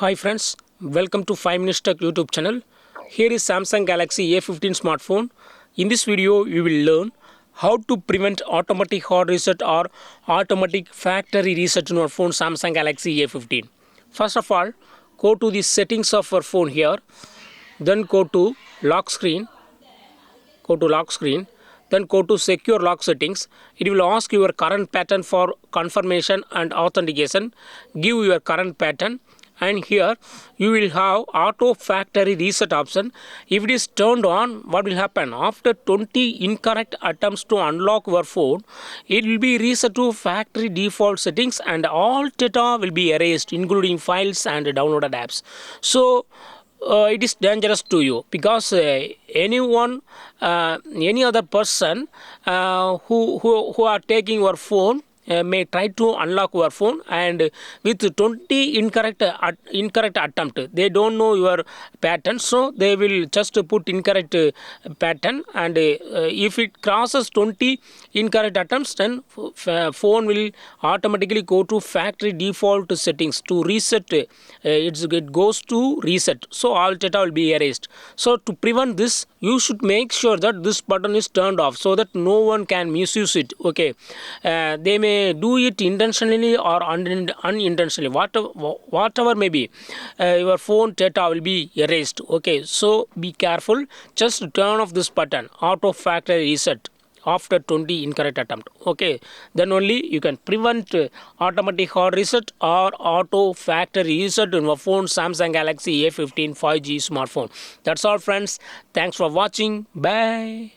Hi friends, welcome to 5 Minutes Tech YouTube channel. Here is Samsung Galaxy A15 smartphone. In this video, you will learn how to prevent automatic hard reset or automatic factory reset in your phone Samsung Galaxy A15. First of all, go to the settings of your phone here. Then go to lock screen. Then go to secure lock settings. It will ask your current pattern for confirmation and authentication. Give your current pattern, and here you will have auto factory reset option. If it is turned on, what will happen? After 20 incorrect attempts to unlock your phone, it will be reset to factory default settings and all data will be erased, including files and downloaded apps. So it is dangerous to you because any other person who are taking your phone may try to unlock your phone, and with 20 incorrect attempt, they don't know your pattern, so they will just put incorrect pattern, and if it crosses 20 incorrect attempts, then phone will automatically go to factory default settings to reset. It goes to reset, so all data will be erased. So to prevent this, you should make sure that this button is turned off so that no one can misuse it. Okay, they may do it intentionally or unintentionally, whatever may be, your phone data will be erased. Okay, so be careful. Just turn off this button, auto factory reset, after 20 incorrect attempt. Okay, then only you can prevent automatic hard reset or auto factory reset in your phone Samsung Galaxy A15 5G smartphone. That's all friends. Thanks for watching. Bye.